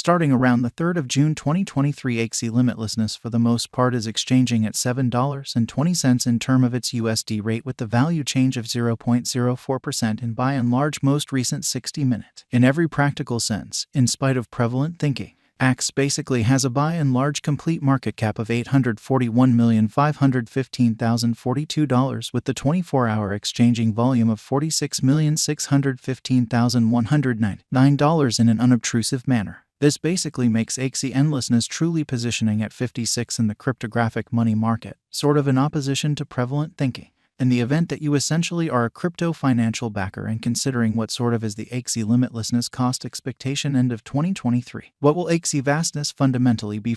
Starting around the 3rd of June 2023, Axie limitlessness for the most part is exchanging at $7.20 in term of its USD rate with the value change of 0.04% in by and large most recent 60-minute. In every practical sense, in spite of prevalent thinking, Axie basically has a by and large complete market cap of $841,515,042 with the 24-hour exchanging volume of $46,615,199 in an unobtrusive manner. This basically makes Axie endlessness truly positioning at 56 in the cryptographic money market, sort of in opposition to prevalent thinking. In the event that you essentially are a crypto financial backer and considering what sort of is the Axie limitlessness cost expectation end of 2023, what will Axie vastness fundamentally be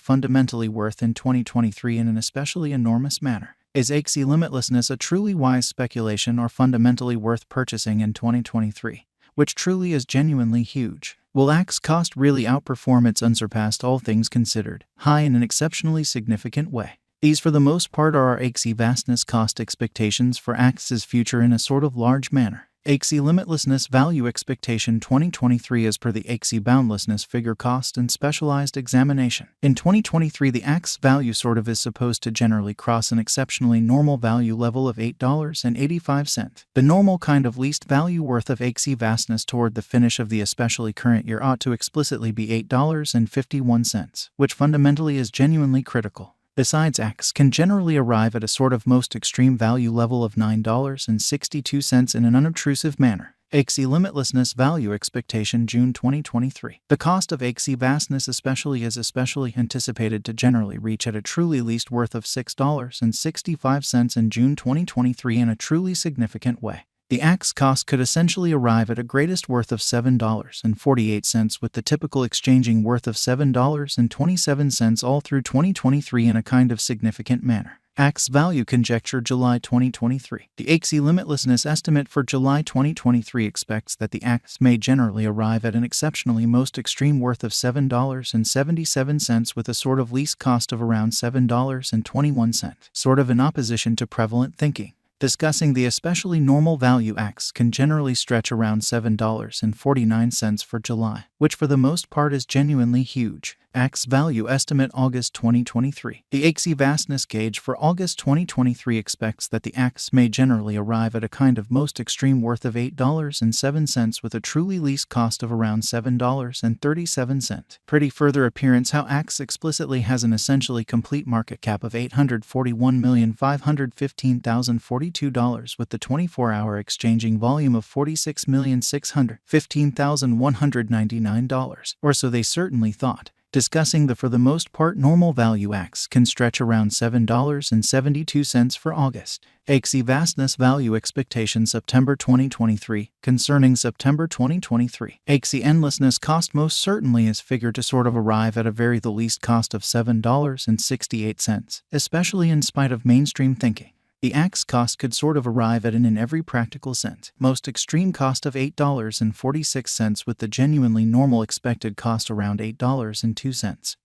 worth in 2023 in an especially enormous manner? Is Axie limitlessness a truly wise speculation or fundamentally worth purchasing in 2023, which truly is genuinely huge? Will Axie cost really outperform its unsurpassed all things considered high in an exceptionally significant way? These for the most part are our Axie vastness cost expectations for Axie's future in a sort of large manner. Axie limitlessness value expectation 2023 as per the Axie boundlessness figure cost and specialized examination. In 2023 the Axie value sort of is supposed to generally cross an exceptionally normal value level of $8.85. The normal kind of least value worth of Axie vastness toward the finish of the especially current year ought to explicitly be $8.51, which fundamentally is genuinely critical. Besides, Axie can generally arrive at a sort of most extreme value level of $9.62 in an unobtrusive manner. Axie limitlessness value expectation June 2023. The cost of Axie vastness is especially anticipated to generally reach at a truly least worth of $6.65 in June 2023 in a truly significant way. The Axie cost could essentially arrive at a greatest worth of $7.48 with the typical exchanging worth of $7.27 all through 2023 in a kind of significant manner. Axie value conjecture July 2023. The Axie limitlessness estimate for July 2023 expects that the Axie may generally arrive at an exceptionally most extreme worth of $7.77 with a sort of least cost of around $7.21, sort of in opposition to prevalent thinking. Discussing the especially normal value Axie can generally stretch around $7.49 for July, which for the most part is genuinely huge. Axie value estimate August 2023. The Axie vastness gauge for August 2023 expects that the Axie may generally arrive at a kind of most extreme worth of $8.07 with a truly least cost of around $7.37. Pretty further appearance how Axie explicitly has an essentially complete market cap of $841,515,042 with the 24-hour exchanging volume of $46,615,199, or so they certainly thought. Discussing the for the most part normal value Axie can stretch around $7.72 for August. Axie vastness value expectation September 2023. Concerning September 2023, Axie endlessness cost most certainly is figured to sort of arrive at a very the least cost of $7.68, especially in spite of mainstream thinking. The Axie cost could sort of arrive at an in every practical sense most extreme cost of $8.46 with the genuinely normal expected cost around $8.02.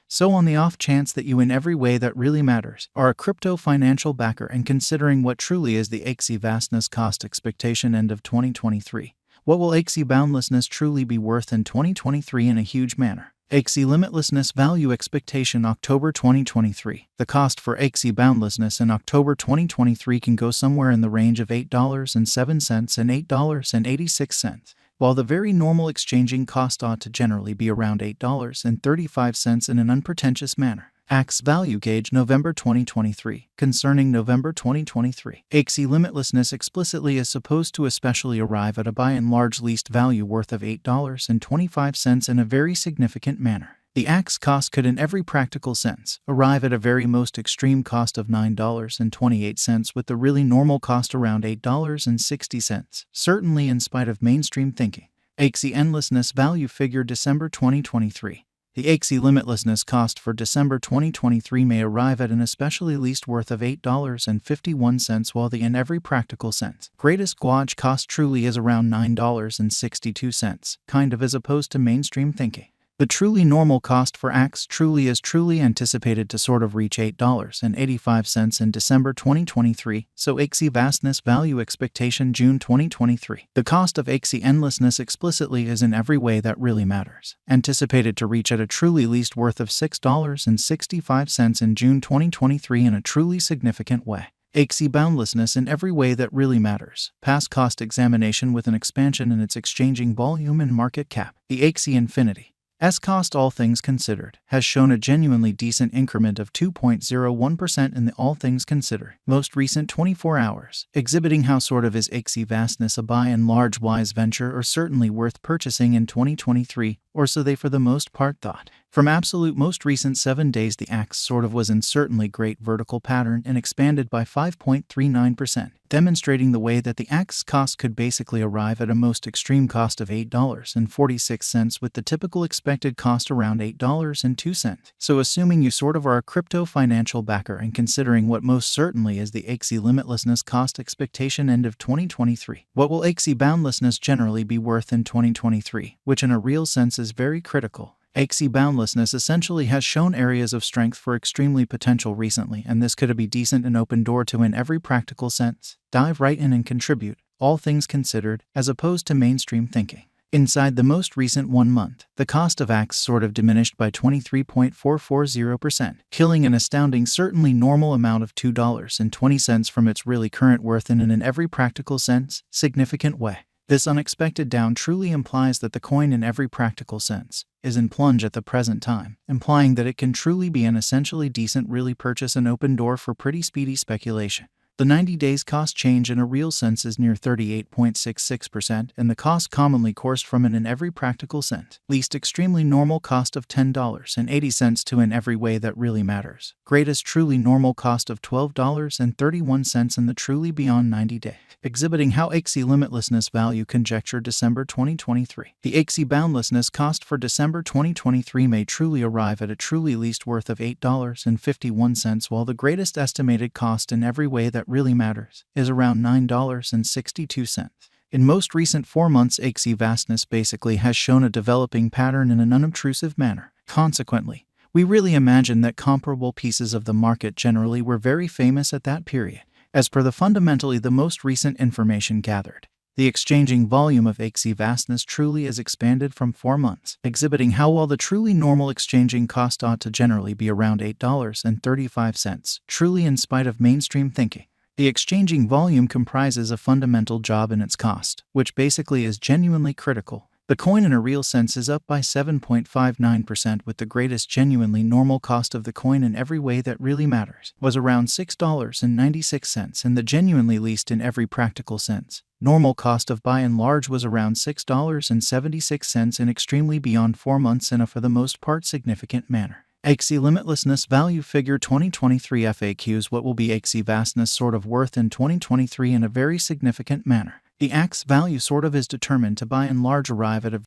So on the off chance that you in every way that really matters are a crypto financial backer and considering what truly is the Axie vastness cost expectation end of 2023, what will Axie boundlessness truly be worth in 2023 in a huge manner? Axie limitlessness value expectation October 2023. The cost for Axie boundlessness in October 2023 can go somewhere in the range of $8.07 and $8.86, while the very normal exchanging cost ought to generally be around $8.35 in an unpretentious manner. Axie value gauge November 2023. Concerning November 2023, Axie limitlessness explicitly is supposed to especially arrive at a by and large least value worth of $8.25 in a very significant manner. The Axie cost could in every practical sense arrive at a very most extreme cost of $9.28 with the really normal cost around $8.60, certainly in spite of mainstream thinking. Axie endlessness value figure December 2023. The Axie limitlessness cost for December 2023 may arrive at an especially least worth of $8.51 while the in every practical sense greatest gauge cost truly is around $9.62, kind of as opposed to mainstream thinking. The truly normal cost for Axie truly is anticipated to sort of reach $8.85 in December 2023, so Axie vastness value expectation June 2023. The cost of Axie endlessness explicitly is in every way that really matters. Anticipated to reach at a truly least worth of $6.65 in June 2023 in a truly significant way. Axie boundlessness in every way that really matters. Past cost examination with an expansion in its exchanging volume and market cap. The Axie Infinity S cost, all things considered, has shown a genuinely decent increment of 2.01% in the all things considered most recent 24 hours, exhibiting how sort of is Axie vastness a by and large wise venture or certainly worth purchasing in 2023, or so they for the most part thought. From absolute most recent 7 days, the Axie sort of was in certainly great vertical pattern and expanded by 5.39%, demonstrating the way that the Axie cost could basically arrive at a most extreme cost of $8.46 with the typical expected cost around $8.02. So assuming you sort of are a crypto financial backer and considering what most certainly is the Axie limitlessness cost expectation end of 2023, what will Axie boundlessness generally be worth in 2023, which in a real sense is very critical. Axie boundlessness essentially has shown areas of strength for extremely potential recently, and this could be decent and open door to in every practical sense. Dive right in and contribute, all things considered, as opposed to mainstream thinking. Inside the most recent 1 month, the cost of Axie sort of diminished by 23.440%, killing an astounding certainly normal amount of $2.20 from its really current worth in an every practical sense, significant way. This unexpected down truly implies that the coin in every practical sense is in plunge at the present time, implying that it can truly be an essentially decent really purchase and open door for pretty speedy speculation. The 90 days cost change in a real sense is near 38.66%, and the cost commonly coursed from it in every practical sense. Least extremely normal cost of $10.80 to in every way that really matters. Greatest truly normal cost of $12.31 in the truly beyond 90 day, exhibiting how Axie limitlessness value conjecture December 2023. The Axie boundlessness cost for December 2023 may truly arrive at a truly least worth of $8.51, while the greatest estimated cost in every way that really matters is around $9.62. In most recent 4 months, Axie vastness basically has shown a developing pattern in an unobtrusive manner. Consequently, we really imagine that comparable pieces of the market generally were very famous at that period. As per the fundamentally the most recent information gathered, the exchanging volume of Axie vastness truly is expanded from 4 months, exhibiting how while the truly normal exchanging cost ought to generally be around $8.35, truly in spite of mainstream thinking, the exchanging volume comprises a fundamental job in its cost, which basically is genuinely critical. The coin in a real sense is up by 7.59%, with the greatest genuinely normal cost of the coin in every way that really matters was around $6.96, and the genuinely least in every practical sense normal cost of by and large was around $6.76 in extremely beyond 4 months in a for the most part significant manner. Axie limitlessness value figure 2023 FAQs. What will be Axie vastness sort of worth in 2023 in a very significant manner? The Axie value sort of is determined to by and large arrive at a